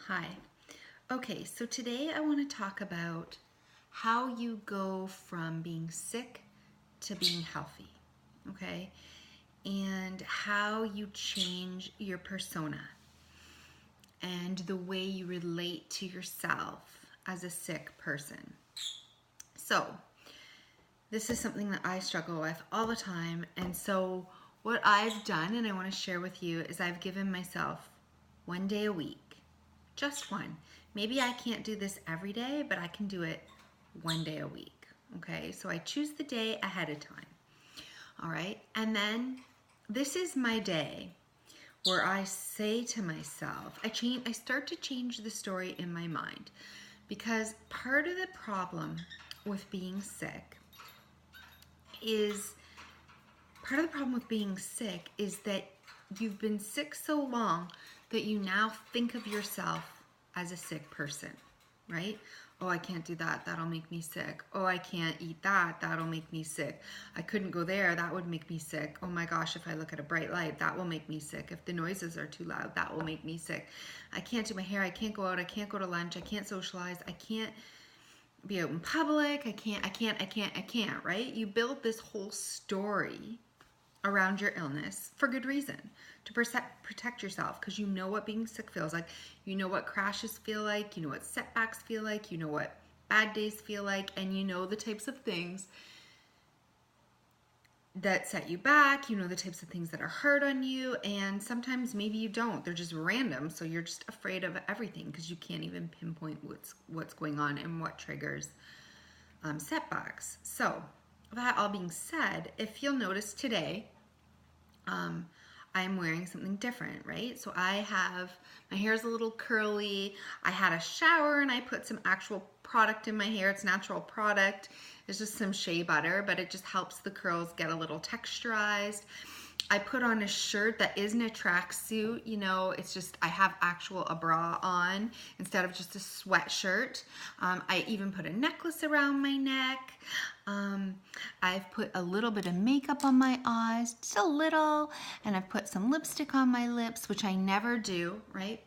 Hi. Okay, so today I want to talk about how you go from being sick to being healthy, okay? And how you change your persona and the way you relate to yourself as a sick person. So, this is something that I struggle with all the time. And so, what I've done and I want to share with you is I've given myself one day a week, just one. Maybe I can't do this every day, but I can do it one day a week. Okay, so I choose the day ahead of time. All right, and then this is my day where I say to myself, I start to change the story in my mind, because part of the problem with being sick is that you've been sick so long that you now think of yourself as a sick person, right? Oh, I can't do that. That'll make me sick. Oh, I can't eat that. That'll make me sick. I couldn't go there. That would make me sick. Oh my gosh, if I look at a bright light, that will make me sick. If the noises are too loud, that will make me sick. I can't do my hair. I can't go out. I can't go to lunch. I can't socialize. I can't be out in public. I can't, right? You build this whole story around your illness for good reason, to protect yourself, because you know what being sick feels like. You know what crashes feel like. You know what setbacks feel like. You know what bad days feel like. And you know the types of things that set you back. You know the types of things that are hard on you. And sometimes maybe you don't. They're just random. So you're just afraid of everything because you can't even pinpoint what's going on and what triggers setbacks. So that all being said, if you'll notice today, I'm wearing something different, right? So my hair's a little curly. I had a shower and I put some actual product in my hair. It's natural product. It's just some shea butter, but it just helps the curls get a little texturized. I put on a shirt that isn't a tracksuit, it's just, I have a bra on instead of just a sweatshirt. I even put a necklace around my neck. I've put a little bit of makeup on my eyes, just a little, and I've put some lipstick on my lips, which I never do, right?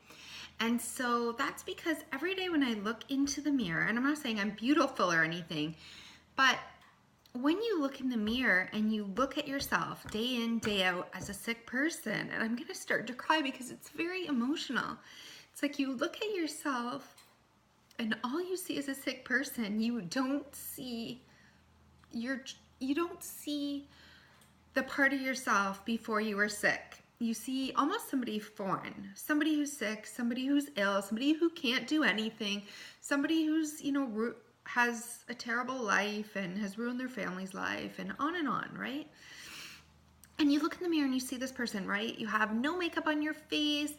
And so that's because every day when I look into the mirror, and I'm not saying I'm beautiful or anything, but when you look in the mirror and you look at yourself day in, day out as a sick person, and I'm gonna start to cry because it's very emotional. It's like you look at yourself and all you see is a sick person. You don't see the part of yourself before you were sick. You see almost somebody foreign, somebody who's sick, somebody who's ill, somebody who can't do anything, somebody who's, has a terrible life and has ruined their family's life, and on, right? And you look in the mirror and you see this person, right? You have no makeup on your face.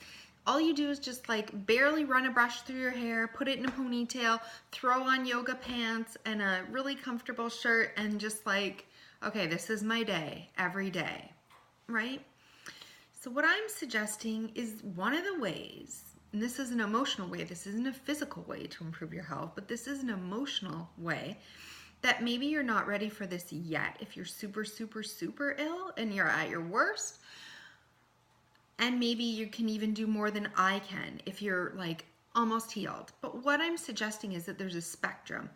All you do is just like barely run a brush through your hair, put it in a ponytail, throw on yoga pants and a really comfortable shirt, and just like, okay, this is my day every day, right? So what I'm suggesting is one of the ways, and this is an emotional way, this isn't a physical way to improve your health, but this is an emotional way, that maybe you're not ready for this yet. If you're super, super, super ill and you're at your worst, and maybe you can even do more than I can if you're like almost healed. But what I'm suggesting is that there's a spectrum,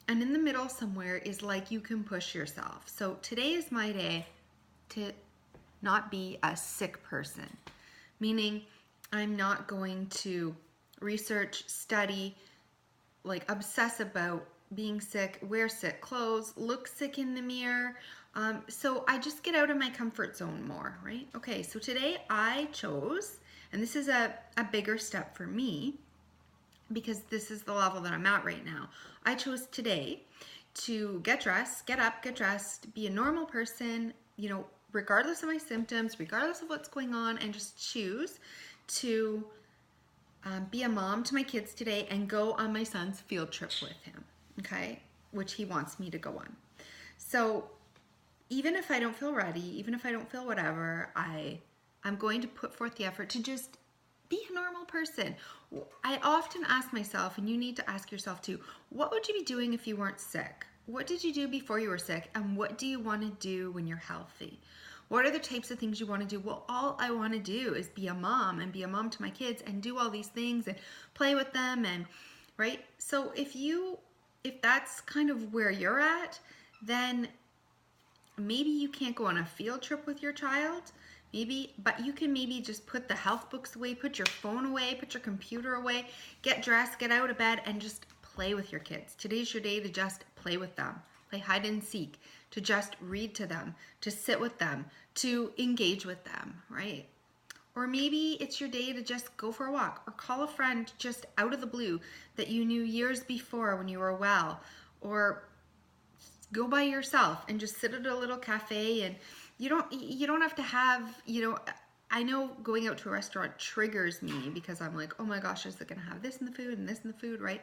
and in the middle somewhere is like you can push yourself. So today is my day to not be a sick person, meaning I'm not going to research, study, like obsess about being sick, wear sick clothes, look sick in the mirror. So I just get out of my comfort zone more, right? Okay, so today I chose, and this is a bigger step for me because this is the level that I'm at right now. I chose today to get dressed, get up, get dressed, be a normal person, regardless of my symptoms, regardless of what's going on, and just choose to be a mom to my kids today and go on my son's field trip with him, okay, which he wants me to go on. So even if I don't feel ready, even if I don't feel whatever, I'm going to put forth the effort to just be a normal person. I often ask myself, and you need to ask yourself too, what would you be doing if you weren't sick? What did you do before you were sick? And what do you want to do when you're healthy? What are the types of things you want to do? Well, all I want to do is be a mom and be a mom to my kids and do all these things and play with them, and right? So if that's kind of where you're at, then maybe you can't go on a field trip with your child, but you can maybe just put the health books away, put your phone away, put your computer away, get dressed, get out of bed, and just play with your kids. Today's your day to just play with them, play hide and seek, to just read to them, to sit with them, to engage with them, right? Or maybe it's your day to just go for a walk or call a friend just out of the blue that you knew years before when you were well, or go by yourself and just sit at a little cafe. And you don't have to have, I know going out to a restaurant triggers me because I'm like, oh my gosh, is it gonna have this in the food and this in the food, right?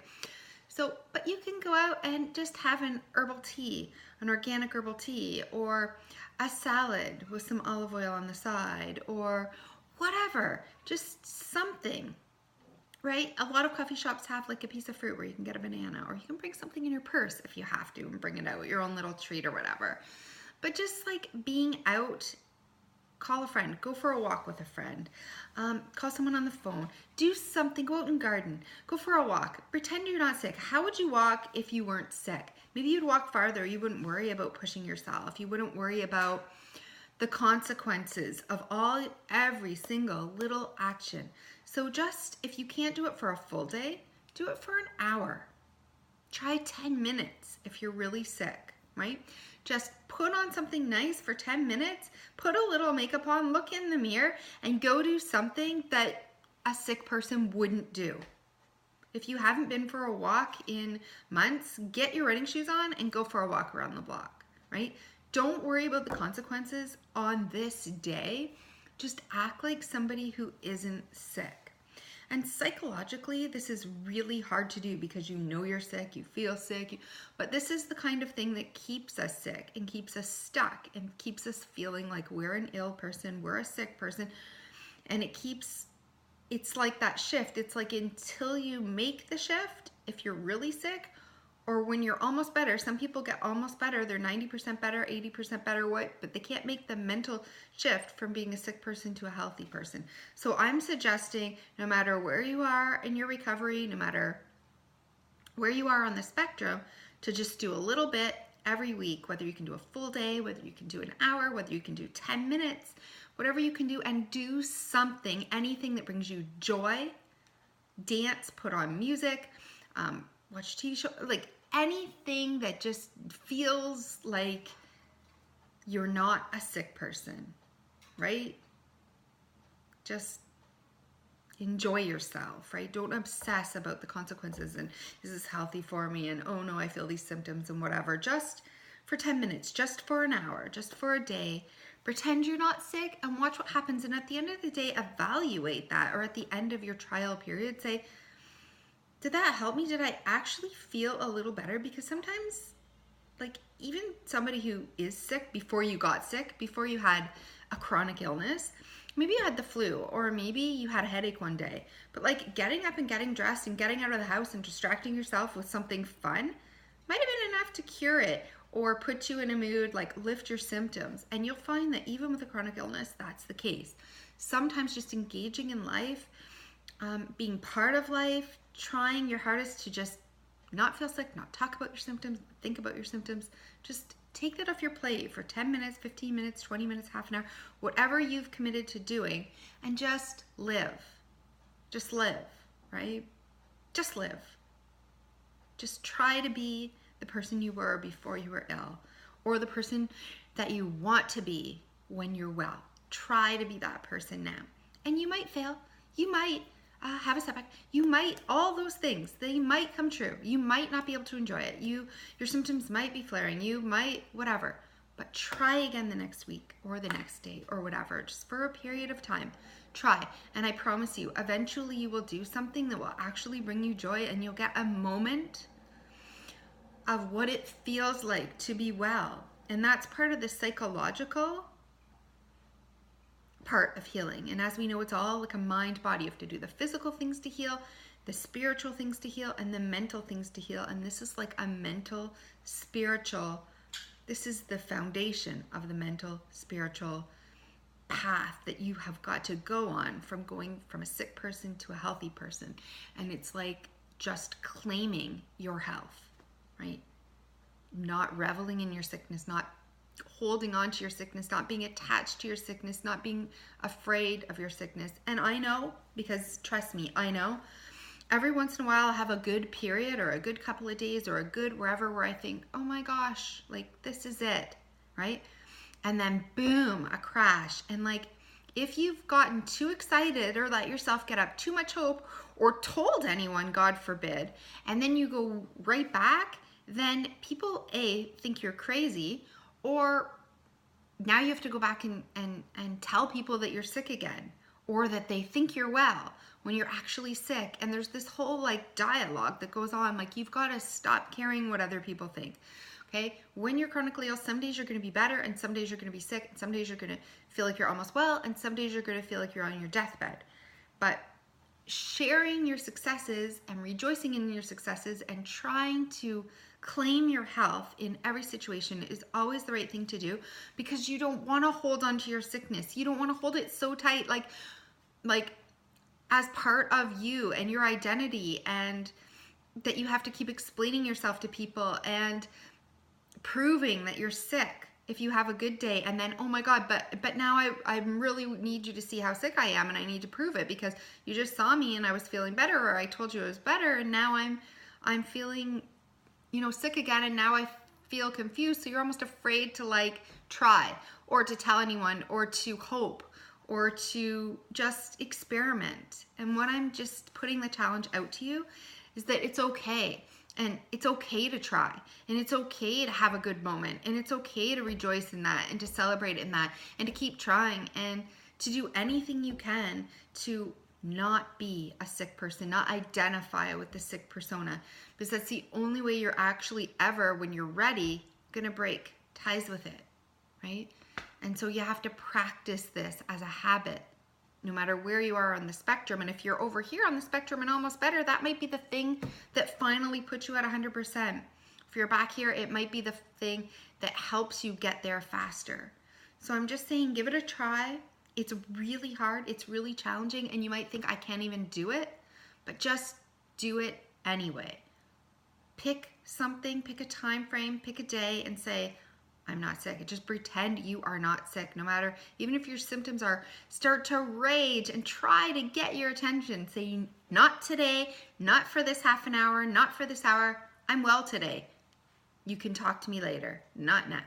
So, but you can go out and just have an herbal tea, an organic herbal tea, or a salad with some olive oil on the side, or whatever, just something, right? A lot of coffee shops have like a piece of fruit where you can get a banana, or you can bring something in your purse if you have to and bring it out, your own little treat or whatever. But just like being out, call a friend, go for a walk with a friend, call someone on the phone, do something, go out and garden, go for a walk, pretend you're not sick. How would you walk if you weren't sick? Maybe you'd walk farther. You wouldn't worry about pushing yourself. You wouldn't worry about the consequences of every single little action. So just, if you can't do it for a full day, do it for an hour. Try 10 minutes if you're really sick, right? Just put on something nice for 10 minutes, put a little makeup on, look in the mirror, and go do something that a sick person wouldn't do. If you haven't been for a walk in months, get your running shoes on and go for a walk around the block, right? Don't worry about the consequences on this day. Just act like somebody who isn't sick. And psychologically, this is really hard to do because you know you're sick, you feel sick, but this is the kind of thing that keeps us sick and keeps us stuck and keeps us feeling like we're an ill person, we're a sick person, and it's like that shift. It's like until you make the shift, if you're really sick, or when you're almost better. Some people get almost better, they're 90% better, 80% better, but they can't make the mental shift from being a sick person to a healthy person. So I'm suggesting, no matter where you are in your recovery, no matter where you are on the spectrum, to just do a little bit every week, whether you can do a full day, whether you can do an hour, whether you can do 10 minutes, whatever you can do, and do something, anything that brings you joy, dance, put on music, watch TV show, like anything that just feels like you're not a sick person, right? Just enjoy yourself, right? Don't obsess about the consequences and is this healthy for me, and oh no, I feel these symptoms and whatever. Just for 10 minutes, just for an hour, just for a day, pretend you're not sick and watch what happens. And at the end of the day, evaluate that, or at the end of your trial period, say, did that help me? Did I actually feel a little better? Because sometimes, like, even somebody who is sick, before you got sick, before you had a chronic illness, maybe you had the flu, or maybe you had a headache one day, but like getting up and getting dressed and getting out of the house and distracting yourself with something fun might have been enough to cure it or put you in a mood, like lift your symptoms. And you'll find that even with a chronic illness, that's the case. Sometimes just engaging in life, being part of life, trying your hardest to just not feel sick, not talk about your symptoms, think about your symptoms, just take that off your plate for 10 minutes, 15 minutes, 20 minutes, half an hour, whatever you've committed to doing, and just live. Just live, right? Just live. Just try to be the person you were before you were ill, or the person that you want to be when you're well. Try to be that person now. And you might fail. You might have a setback. You might, all those things, they might come true. You might not be able to enjoy it. Your symptoms might be flaring. You might, whatever. But try again the next week or the next day or whatever, just for a period of time. Try. And I promise you, eventually you will do something that will actually bring you joy, and you'll get a moment of what it feels like to be well. And that's part of the psychological part of healing. And as we know, it's all like a mind body. You have to do the physical things to heal, the spiritual things to heal, and the mental things to heal. And this is like a mental, spiritual This is the foundation of the mental, spiritual path that you have got to go on from going from a sick person to a healthy person. And it's like just claiming your health, right? Not reveling in your sickness, not holding on to your sickness, not being attached to your sickness, not being afraid of your sickness. And I know, because trust me, I know every once in a while I have a good period or a good couple of days or a good wherever where I think, oh my gosh, like this is it, right? And then boom, a crash. And like, if you've gotten too excited or let yourself get up too much hope or told anyone, God forbid, and then you go right back, then people think you're crazy, or now you have to go back and tell people that you're sick again, or that they think you're well when you're actually sick. And there's this whole like dialogue that goes on. Like, you've got to stop caring what other people think. Okay, when you're chronically ill, some days you're going to be better, and some days you're going to be sick, and some days you're going to feel like you're almost well, and some days you're going to feel like you're on your deathbed. But sharing your successes and rejoicing in your successes and trying to claim your health in every situation is always the right thing to do, because you don't want to hold on to your sickness. You don't want to hold it so tight, like as part of you and your identity, and that you have to keep explaining yourself to people and proving that you're sick if you have a good day, and then, oh my God, but now I really need you to see how sick I am, and I need to prove it because you just saw me and I was feeling better, or I told you I was better, and now I'm feeling, sick again, and now I feel confused. So you're almost afraid to like try or to tell anyone or to hope or to just experiment. And what I'm just putting the challenge out to you is that it's okay. And it's okay to try, and it's okay to have a good moment, and it's okay to rejoice in that and to celebrate in that and to keep trying and to do anything you can to not be a sick person, not identify with the sick persona, because that's the only way you're actually ever, when you're ready, gonna break ties with it, right? And so you have to practice this as a habit, no matter where you are on the spectrum. And if you're over here on the spectrum and almost better, that might be the thing that finally puts you at 100%. If you're back here, it might be the thing that helps you get there faster. So I'm just saying, give it a try. It's really hard. It's really challenging. And you might think, I can't even do it, but just do it anyway. Pick something, pick a time frame, pick a day, and say, I'm not sick. Just pretend you are not sick, no matter, even if your symptoms start to rage, and try to get your attention. Say, not today, not for this half an hour, not for this hour. I'm well today. You can talk to me later, not now.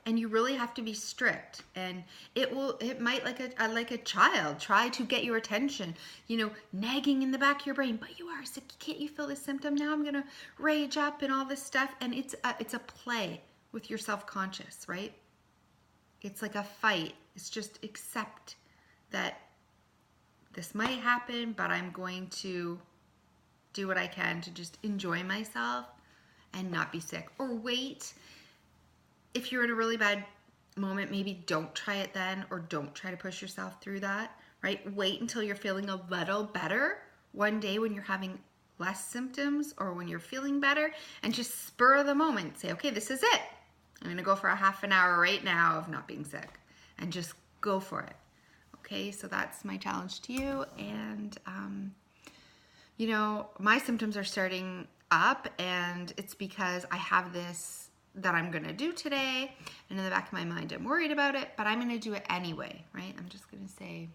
And you really have to be strict, and it might, like a child, try to get your attention, nagging in the back of your brain, but you are sick. Can't you feel this symptom? Now I'm going to rage up and all this stuff. And it's a play with your self-conscious, right? It's like a fight. It's just accept that this might happen, but I'm going to do what I can to just enjoy myself and not be sick. Or wait. If you're in a really bad moment, maybe don't try it then, or don't try to push yourself through that, right? Wait until you're feeling a little better one day when you're having less symptoms or when you're feeling better, and just spur of the moment say, okay, this is it. I'm going to go for a half an hour right now of not being sick, and just go for it. Okay, so that's my challenge to you. And, my symptoms are starting up, and it's because I have this that I'm going to do today. And in the back of my mind, I'm worried about it, but I'm going to do it anyway, right? I'm just going to say,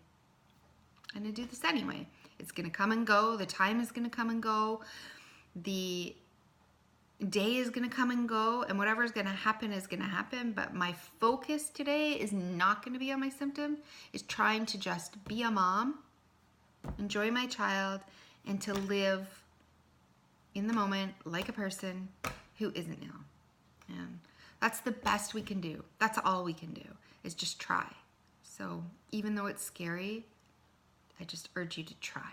I'm going to do this anyway. It's going to come and go. The time is going to come and go. The day is going to come and go, and whatever is going to happen is going to happen. But my focus today is not going to be on my symptom. It's trying to just be a mom, enjoy my child, and to live in the moment like a person who isn't ill. And that's the best we can do. That's all we can do, is just try. So even though it's scary, I just urge you to try.